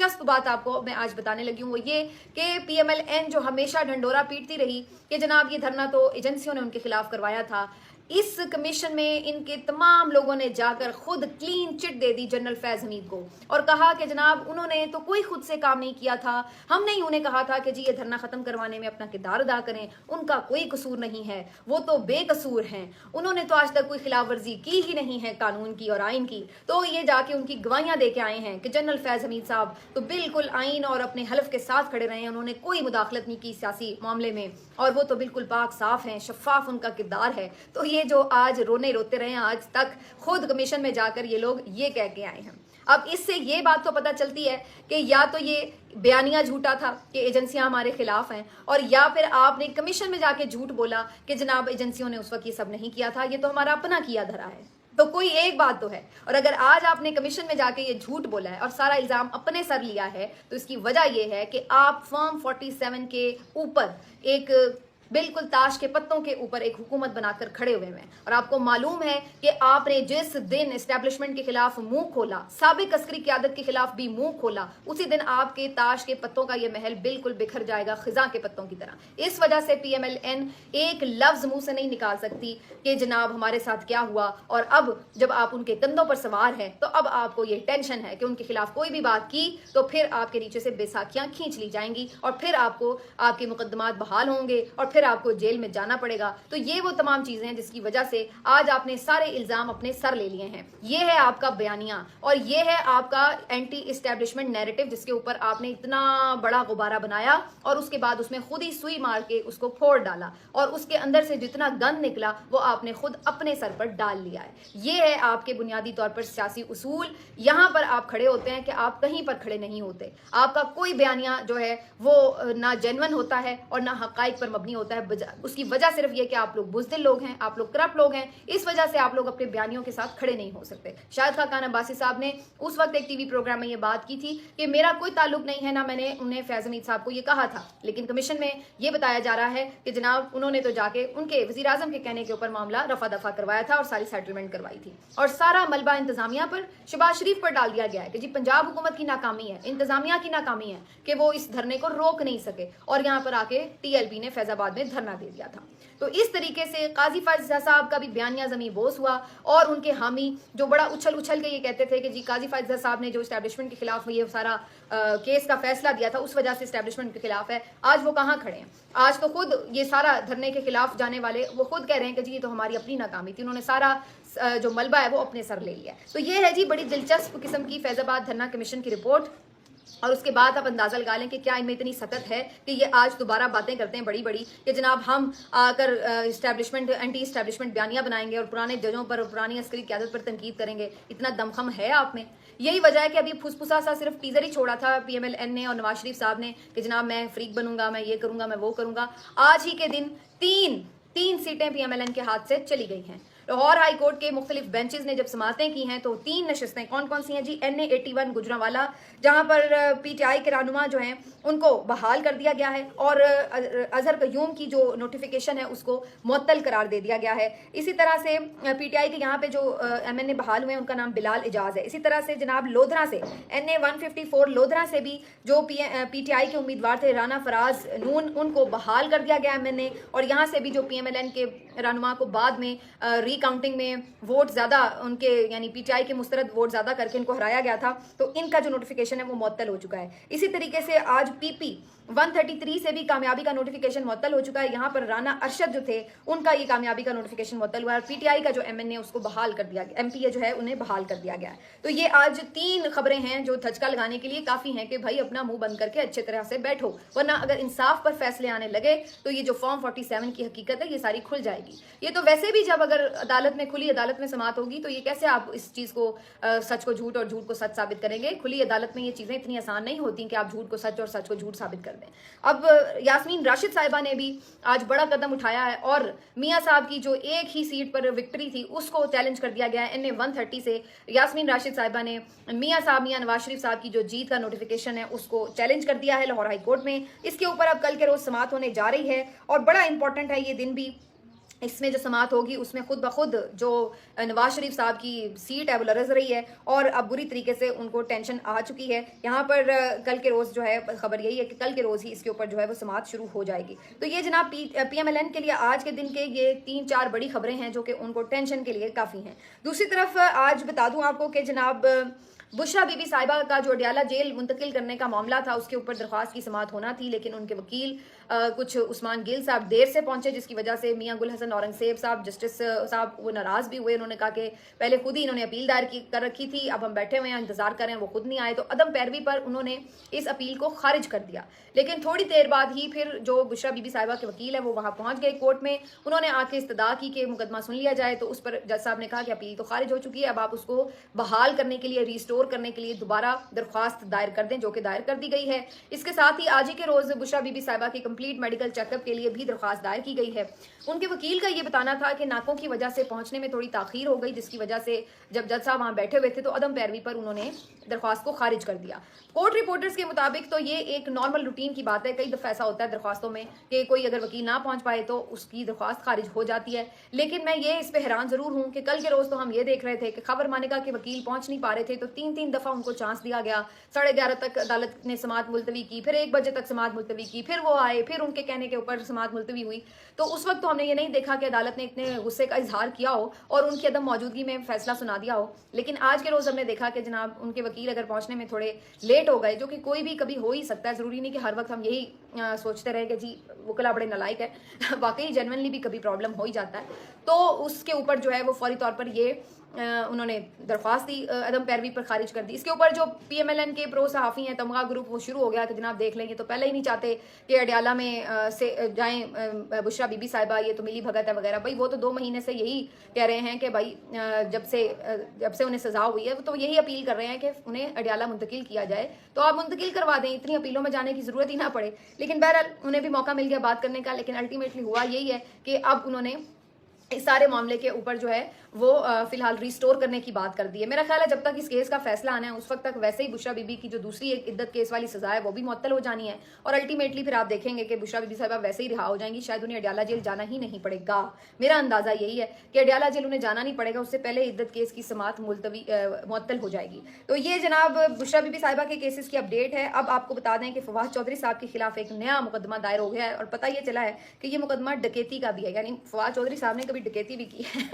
दिलचस्प बात आपको मैं आज बताने लगी हूँ वो ये कि PMLN जो हमेशा ढंडोरा पीटती रही कि जनाब ये धरना तो एजेंसियों ने उनके खिलाफ करवाया था, इस कमीशन में इनके तमाम लोगों ने जाकर खुद क्लीन चिट दे दी जनरल फैज हमीद को और कहा कि जनाब उन्होंने तो कोई खुद से काम नहीं किया था, हमने ही उन्हें कहा था कि जी ये धरना खत्म करवाने में अपना किरदार अदा करें, उनका कोई कसूर नहीं है, वो तो बेकसूर हैं, उन्होंने तो आज तक कोई खिलाफ वर्जी की ही नहीं है कानून की और आइन की। तो ये जाके उनकी गवाहियां दे के आए हैं कि जनरल फैज हमीद साहब तो बिल्कुल आइन और अपने हलफ के साथ खड़े रहे हैं, उन्होंने कोई मुदाखलत नहीं की सियासी मामले में और वो तो बिल्कुल पाक साफ हैं, शफाफ उनका किरदार है। तो ये जो आज रोने रोते रहे आज तक खुद कमीशन में जाकर ये लोग ये कह के आए हैं। अब इससे ये बात तो पता चलती है कि या तो ये बयानिया झूठा था कि एजेंसियां हमारे खिलाफ हैं और या फिर आपने कमीशन में जाके झूठ बोला कि जनाब एजेंसियों ने उस वक्त ये सब नहीं किया था, ये तो हमारा अपना किया धरा है। तो कोई एक बात तो है। और अगर आज आपने कमीशन में जाके ये झूठ बोला है और सारा इल्जाम अपने सर लिया है तो इसकी वजह यह है कि आप फॉर्म 47 के ऊपर एक बिल्कुल ताश के पत्तों के ऊपर एक हुकूमत बनाकर खड़े हुए हैं और आपको मालूम है कि आपने जिस दिन एस्टेब्लिशमेंट के खिलाफ मुंह खोला, साबिक अस्करी क़यादत के खिलाफ भी मुंह खोला, उसी दिन आपके ताश के पत्तों का ये महल बिल्कुल बिखर जाएगा खिजा के पत्तों की तरह। इस वजह से PMLN एक लफ्ज मुंह से नहीं निकाल सकती कि जनाब हमारे साथ क्या हुआ। और अब जब आप उनके कंधों पर सवार हैं तो अब आपको ये टेंशन है कि उनके खिलाफ कोई भी बात की तो फिर आपके नीचे से बेसाखियां खींच ली जाएंगी और फिर आपको आपके मुकदमात बहाल होंगे और फिर आपको जेल में जाना पड़ेगा। तो ये वो तमाम चीजें हैं जिसकी वजह से आज आपने सारे इल्जाम अपने सर ले लिए हैं। ये है आपका बयानिया और ये है आपका एंटी इस्टेब्लिशमेंट नैरेटिव जिसके ऊपर आपने इतना बड़ा गुब्बारा बनाया और उसके बाद उसमें खुद ही सुई मार के उसको फोड़ डाला और उसके अंदर से जितना गंद निकला वो आपने खुद अपने सर पर डाल लिया है। ये है आपके बुनियादी तौर पर सियासी उसूल। यहां पर आप खड़े होते हैं कि आप कहीं पर खड़े नहीं होते। आपका कोई बयानिया जो है वो ना जेन्युइन होता है और ना हकाइक पर मबनी होता है। उसकी वजह सिर्फ ये कि आप लोग बुज़दिल लोग हैं, आप लोग करप्ट लोग हैं, इस वजह से आप लोग अपने बयानियों के साथ खड़े नहीं हो सकते। शाहिद खान अब्बासी साहब ने उस वक्त एक टीवी प्रोग्राम में ये बात की थी कि मेरा कोई ताल्लुक नहीं है, ना मैंने उन्हें फैज हमीद साहब को ये कहा था, लेकिन कमीशन में ये बताया जा रहा है कि जनाब उन्होंने तो जाके उनके वज़ीर आज़म के कहने के ऊपर मामला रफा दफा करवाया था और सारी सेटलमेंट करवाई थी और सारा मलबा इंतजामिया पर, शहबाज शरीफ पर डाल दिया गया है कि जी पंजाब हुकूमत की नाकामी है, इंतजामिया की नाकामी है कि वो इस धरने को रोक नहीं सके और यहाँ पर आके TLP ने फैजाबाद में धरना दे दिया था। तो इस तरीके से काजी फायज़ साहब का भी बयानिया ज़मीं बोस हुआ और उनके हामी जो बड़ा उछल उछल के ये कहते थे कि जी काजी फायज़ साहब ने जो इस्टेब्लिशमेंट के खिलाफ ये सारा केस का फैसला दिया था उस वजह से इस्टेब्लिशमेंट के खिलाफ है। आज वो कहाँ खड़े हैं? आज तो खुद ये सारा धरने के खिलाफ जाने वाले वो खुद कह रहे हैं कि जी ये तो हमारी अपनी नाकामी थी, उन्होंने सारा जो मलबा है वो अपने सर ले लिया। तो ये है जी बड़ी दिलचस्प किस्म की फैजाबाद धरना कमीशन की रिपोर्ट और उसके बाद आप अंदाजा लगा लें कि क्या इनमें इतनी सतत है कि ये आज दोबारा बातें करते हैं बड़ी बड़ी कि जनाब हम आकर इस्टेब्लिशमेंट एंटी इस्टेब्लिशमेंट बयानिया बनाएंगे और पुराने जजों पर पुरानी अस्करी क़यादत पर तनकीद करेंगे। इतना दमखम है आप में? यही वजह है कि अभी फुसफुसा सा सिर्फ टीजर ही छोड़ा था PMLN ने और नवाज शरीफ साहब ने कि जनाब मैं फ्रीक बनूंगा, मैं ये करूंगा, मैं वो करूंगा। आज ही के दिन तीन सीटें PMLN के हाथ से चली गई हैं। लाहौर हाई कोर्ट के मुख्तलिफ बेंचेस ने जब समातें की हैं तो 3 नशस्तें कौन कौन सी हैं जी? NA 81 गुजरांवाला जहां पर PTI के रहनुमा जो हैं उनको बहाल कर दिया गया है और अजहर कयूम की जो नोटिफिकेशन है उसको मुअत्तल करार दे दिया गया है। इसी तरह से PTI के यहाँ पे जो MNA बहाल हुए हैं उनका नाम बिलाल इजाज है। इसी तरह से जनाब लोधरा से NA 154 लोधरा से भी जो PTI के उम्मीदवार थे राना फराज नून उनको बहाल कर दिया गया MNA और यहाँ से भी जो PMLN के रहनुमा को बाद में रिकाउंटिंग में वोट ज़्यादा उनके यानी PTI के मुस्तरद वोट ज़्यादा करके इनको हराया गया था तो इनका जो नोटिफिकेशन है वो मुअत्तल हो चुका है। इसी तरीके से आज PP 133 से भी कामयाबी का नोटिफिकेशन मुअत्तल हो चुका है। यहाँ पर राना अरशद जो थे उनका ये कामयाबी का नोटिफिकेशन मुअत्तल हुआ है और PTI का जो MNA उसको बहाल कर दिया गया, MPA जो है उन्हें बहाल कर दिया गया है। तो ये आज 3 खबरें हैं जो धचका लगाने के लिए काफ़ी हैं कि भाई अपना मुंह बंद करके अच्छे तरह से बैठो, वरना अगर इंसाफ पर फैसले आने लगे तो ये जो फॉर्म 47 की हकीकत है ये सारी खुल जाएगी। ये तो वैसे भी जब अगर अदालत में खुली अदालत में समात होगी तो ये कैसे आप इस चीज़ को सच को झूठ और झूठ को सच साबित करेंगे? खुली अदालत में ये चीज़ें इतनी आसान नहीं होती कि आप झूठ को सच और सच को झूठ साबित कर दें। अब यास्मीन राशिद साहिबा ने भी आज बड़ा कदम उठाया है और मियाँ साहब की जो एक ही सीट पर विक्ट्री थी उसको चैलेंज कर दिया गया है। NA 130 से यास्मीन राशिद साहिबा ने मियाँ नवाज शरीफ साहब की जो जीत का नोटिफिकेशन है उसको चैलेंज कर दिया है लाहौर हाई कोर्ट में। इसके ऊपर अब कल के रोज समात होने जा रही है और बड़ा इंपॉर्टेंट है ये दिन भी इसमें जो समात होगी उसमें खुद ब खुद जो नवाज शरीफ साहब की सीट है वो लरज रही है और अब बुरी तरीके से उनको टेंशन आ चुकी है। यहाँ पर कल के रोज़ जो है खबर यही है कि कल के रोज़ ही इसके ऊपर जो है वो समात शुरू हो जाएगी। तो ये जनाब PMLN के लिए आज के दिन के ये 3-4 बड़ी खबरें हैं जो कि उनको टेंशन के लिए काफ़ी हैं। दूसरी तरफ आज बता दूँ आपको कि जनाब बुशरा बीबी साहिबा का जो अडियाला जेल मुंतकिल करने का मामला था उसके ऊपर दरख्वास्त की समात होना थी, लेकिन उनके वकील कुछ उस्मान गिल साहब देर से पहुंचे, जिसकी वजह से मियां गुल हसन औरंगजेब साहब जस्टिस साहब वो नाराज भी हुए। उन्होंने कहा कि पहले खुद ही इन्होंने अपील दायर कर रखी थी, अब हम बैठे हुए हैं इंतजार कर रहे हैं, वो खुद नहीं आए। तो अदम पैरवी पर उन्होंने इस अपील को खारिज कर दिया। लेकिन थोड़ी देर बाद ही फिर जो बुशरा बीबी साहिबा के वकील है वो वहां पहुंच गए कोर्ट में। उन्होंने आके इस्तदा की कि मुकदमा सुन लिया जाए, तो उस पर जज साहब ने कहा कि अपील तो खारिज हो चुकी है, अब आप उसको बहाल करने के लिए, रिस्टोर करने के लिए दोबारा दरख्वास्त दायर कर दें, जो कि दायर कर दी गई है। इसके साथ ही आज ही के रोज बुशरा बीबी साहिबा की कंप्लीट मेडिकल चेकअप के लिए भी दरख्वास्त दायर की गई है। उनके वकील का ये बताना था कि नाकों की वजह से पहुंचने में थोड़ी ताखीर हो गई, जिसकी वजह से जब जज साहब वहां बैठे हुए थे तो अदम पैरवी पर उन्होंने दरख्वास्त को खारिज कर दिया। कोर्ट रिपोर्टर्स के मुताबिक तो ये एक नॉर्मल रूटीन की बात है, कई दफा ऐसा होता है दरख्वास्तों में कि कोई अगर वकील ना पहुंच पाए तो उसकी दरख्वास्त खारिज हो जाती है। लेकिन मैं ये इस पे हैरान जरूर हूं कि कल के रोज तो हम ये देख रहे थे कि खबर मानेगा के वकील पहुंच नहीं पा रहे थे, तो 3-3 दफा उनको चांस दिया गया। 11:30 तक अदालत ने समात मुलतवी की, फिर 1 बजे तक समात मुलतवी की, फिर वो आए, फिर उनके कहने के ऊपर समात मुलतवी हुई। तो उस वक्त तो हमने ये नहीं देखा कि अदालत ने इतने गुस्से का इजहार किया हो और उनकी अदम मौजूदगी में फैसला सुना दिया हो। लेकिन आज के रोज हमने देखा कि जनाब उनके वकील अगर पहुंचने में थोड़े लेट हो गए, जो कि कोई भी कभी हो ही सकता है, जरूरी नहीं कि हर वक्त हम यही सोचते रहे कि जी वकला बड़े नालायक है वाकई जेन्युइनली भी कभी प्रॉब्लम हो ही जाता है। तो उसके ऊपर जो है वो फौरी तौर पर ये उन्होंने दरख्वास्त दी, अदम पैरवी पर खारिज कर दी। इसके ऊपर जो PMLN के प्रो सहाफ़ी हैं, तमगा ग्रुप, वो शुरू हो गया कि जनाब देख लेंगे, तो पहले ही नहीं चाहते कि अडियाला में से जाएं बुशरा बीबी साहिबा, ये तो मिली भगत है वगैरह। भाई वो तो 2 महीने से यही कह रहे हैं कि भाई जब से उन्हें सजा हुई है तो यही अपील कर रहे हैं कि उन्हें अडियाला मुंतकिल किया जाए, तो आप मुंतकिल करवा दें, इतनी अपीलों में जाने की जरूरत ही ना पड़े। लेकिन बहरहाल उन्हें भी मौका मिल गया बात करने का, लेकिन अल्टीमेटली हुआ यही है कि अब उन्होंने इस सारे मामले के ऊपर जो है वो फिलहाल रिस्टोर करने की बात कर दी है। मेरा ख्याल है जब तक इस केस का फैसला आना है उस वक्त तक वैसे ही बुशरा बीबी की जो दूसरी एक इद्दत केस वाली सजा है वो भी मुअत्तल हो जानी है, और अल्टीमेटली फिर आप देखेंगे कि बुशरा बीबी साहिबा वैसे ही रिहा हो जाएंगी, शायद उन्हें अडियाला जेल जाना ही नहीं पड़ेगा। मेरा अंदाजा यही है कि अडियाला जेल उन्हें जाना नहीं पड़ेगा, उससे पहले इद्दत केस की समात मुअत्तल हो जाएगी। तो ये जनाब बुशरा बीबी साहिबा के केसेस की अपडेट है। अब आपको बता दें कि फवाद चौधरी साहब के खिलाफ एक नया मुकदमा दायर हो गया है, और पता ये चला है कि ये मुकदमा डकैती का भी है, यानी फवाद चौधरी साहब ने कभी डकैती भी की है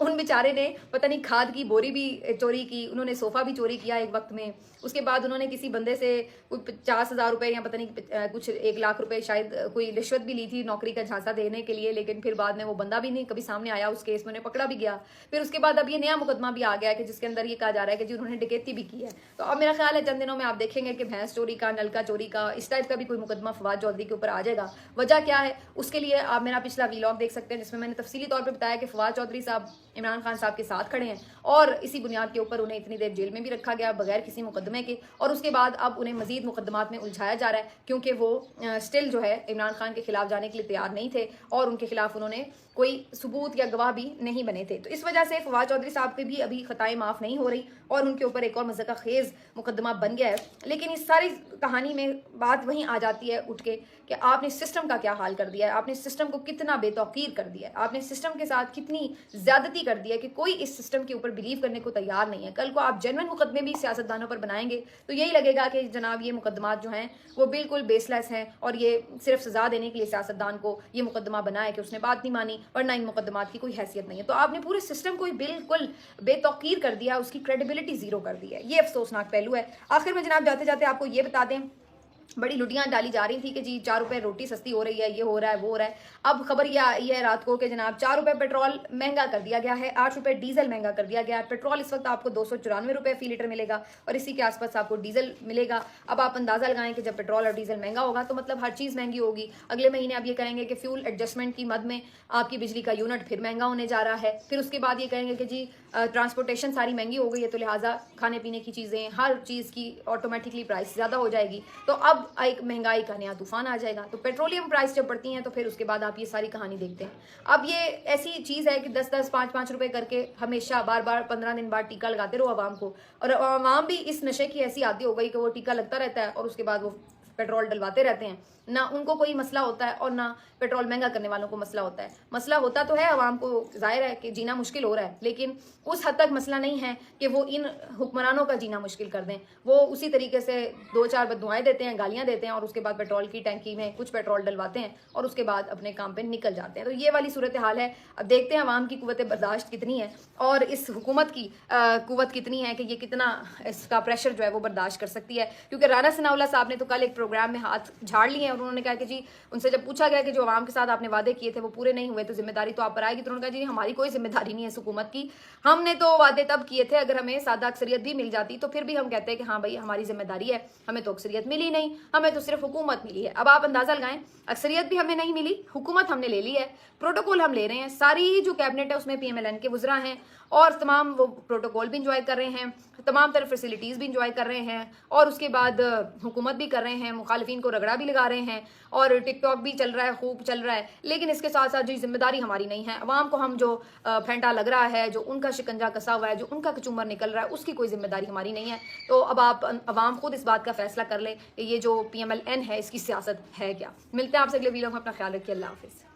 उन बेचारे ने पता नहीं खाद की बोरी भी चोरी की, उन्होंने सोफा भी चोरी किया एक वक्त में। उसके बाद उन्होंने किसी बंदे से कोई 50,000 रुपए या पता नहीं कुछ 1 लाख रुपए शायद कोई रिश्वत भी ली थी नौकरी का झांसा देने के लिए, लेकिन फिर बाद में वो बंदा भी नहीं कभी सामने आया, उस केस में उन्हें पकड़ा भी गया। फिर उसके बाद अब ये नया मुकदमा भी आ गया है कि जिसके अंदर ये कहा जा रहा है कि जी उन्होंने डकैती भी की है। तो अब मेरा ख्याल है चंद दिनों में आप देखेंगे कि भैंस चोरी का, नलका चोरी का, इस टाइप का भी कोई मुकदमा फवाद चौधरी के ऊपर आ जाएगा। वजह क्या है उसके लिए आप मेरा पिछला व्लॉग देख सकते हैं, जिसमें मैंने तफसीली तौर पर बताया कि फवाद चौधरी साहब इमरान खान साहब के साथ खड़े हैं और इसी बुनियाद के ऊपर उन्हें इतनी देर जेल में भी रखा गया बगैर किसी मुकदमे के, और उसके बाद अब उन्हें मजीद मुकदमात में उलझाया जा रहा है क्योंकि वो स्टिल जो है इमरान खान के खिलाफ जाने के लिए तैयार नहीं थे और उनके खिलाफ उन्होंने कोई सबूत या गवाह भी नहीं बने थे। तो इस वजह से फवाद चौधरी साहब की भी अभी खताएं माफ़ नहीं हो रही और उनके ऊपर एक और मज़का खेज मुकदमा बन गया है। लेकिन इस सारी कहानी में बात वहीं आ जाती है उठ के कि आपने सिस्टम का क्या हाल कर दिया है, आपने सिस्टम को कितना बेतौकीर कर दिया है, आपने सिस्टम के साथ कितनी ज्यादती कर दी है कि कोई इस सिस्टम के ऊपर बिलीव करने को तैयार नहीं है। कल को आप जेन्युइन मुकदमे भी सियासतदानों पर बनाएंगे तो यही लगेगा कि जनाब ये मुकदमात जो हैं वो बिल्कुल बेसलेस हैं और ये सिर्फ सजा देने के लिए सियासतदान को ये मुकदमा बनाया कि उसने बात नहीं मानी, वरना इन मुकदमात की कोई हैसियत नहीं है। तो आपने पूरे सिस्टम को बिल्कुल बेतौकीर कर दिया, उसकी क्रेडिबिलिटी जीरो कर दी है। ये अफसोसनाक पहलू है। आखिर में जनाब जाते जाते आपको ये बता दें, बड़ी लुटियां डाली जा रही थी कि जी 4 रुपए रोटी सस्ती हो रही है, ये हो रहा है, वो हो रहा है। अब खबर यह आई है रात को कि जनाब 4 रुपए पेट्रोल महंगा कर दिया गया है, 8 रुपए डीजल महंगा कर दिया गया है। पेट्रोल इस वक्त आपको 294 रुपए फी लीटर मिलेगा और इसी के आसपास आपको डीजल मिलेगा। अब आप अंदाजा लगाएं कि जब पेट्रोल और डीजल महंगा होगा तो मतलब हर चीज़ महंगी होगी। अगले महीने आप ये कहेंगे कि फ्यूल एडजस्टमेंट की मद में आपकी बिजली का यूनिट फिर महंगा होने जा रहा है। फिर उसके बाद ये कहेंगे कि जी ट्रांसपोर्टेशन सारी महंगी हो गई है, तो लिहाजा खाने पीने की चीज़ें, हर चीज़ की ऑटोमेटिकली प्राइस ज़्यादा हो जाएगी। तो अब एक महंगाई का नया तूफान आ जाएगा। तो पेट्रोलियम प्राइस जब बढ़ती हैं तो फिर उसके बाद आप ये सारी कहानी देखते हैं। अब ये ऐसी चीज़ है कि 10-10, 5-5 रुपए करके हमेशा बार बार 15 दिन बाद टीका लगाते रहो आवाम को, और आवाम भी इस नशे की ऐसी आदी हो गई कि वो टीका लगता रहता है और उसके बाद वो पेट्रोल डलवाते रहते हैं, ना उनको कोई मसला होता है और ना पेट्रोल महंगा करने वालों को मसला होता है। मसला होता तो है आवाम को, जाहिर है कि जीना मुश्किल हो रहा है, लेकिन उस हद तक मसला नहीं है कि वो इन हुक्मरानों का जीना मुश्किल कर दें। वो उसी तरीके से 2-4 बददुआएं देते हैं, गालियां देते हैं और उसके बाद पेट्रोल की टैंकी में कुछ पेट्रोल डलवाते हैं और उसके बाद अपने काम पे निकल जाते हैं। तो ये वाली सूरत हाल है। अब देखते हैं आवाम की कुव्वत बर्दाश्त कितनी है और इस हुकूमत की कुव्वत कितनी है कि ये कितना इसका प्रेशर जो है वो बर्दाश्त कर सकती है। क्योंकि राना सनाउल्लाह साहब ने तो कल एक प्रोग्राम में हाथ झाड़ लिए और उन्होंने कहा कि जी, उनसे जब पूछा गया कि जो आवाम के साथ आपने वादे किए थे वो पूरे नहीं हुए तो जिम्मेदारी तो आप पर आएगी, तो उन्होंने कहा जी हमारी कोई जिम्मेदारी नहीं है इस हुकूमत की, हमने तो वादे तब किए थे, अगर हमें सादा अक्सरियत भी मिल जाती तो फिर भी हम कहते हैं कि हाँ भाई हमारी जिम्मेदारी है, हमें तो अक्सरियत मिली नहीं, हमें तो सिर्फ हुकूमत मिली है। अब आप अंदाजा लगाएं, अक्सरियत भी हमें नहीं मिली, हुकूमत हमने ले ली है, प्रोटोकॉल हम ले रहे हैं, सारी जो कैबिनेट है उसमें PMLN के वुज़रा हैं और तमाम वो प्रोटोकॉल भी इंजॉय कर रहे हैं, तमाम तरह फैसिलिटीज़ भी इंजॉय कर रहे हैं और उसके बाद हुकूमत भी कर रहे हैं, मुखालिफिन को रगड़ा भी लगा रहे हैं और टिकटॉक भी चल रहा है, खूब चल रहा है। लेकिन इसके साथ साथ जो जिम्मेदारी हमारी नहीं है, अवाम को हम जो फेंटा लग रहा है, जो उनका शिकंजा कसा हुआ है, जो उनका कचूमर निकल रहा है, उसकी कोई जिम्मेदारी हमारी नहीं है। तो अब आप अवाम खुद इस बात का फैसला कर ले कि ये जो PMLN है इसकी सियासत है क्या। मिलते हैं आपसे अगले वीडियो में, अपना ख्याल रखिए, अल्लाह हाफिज़।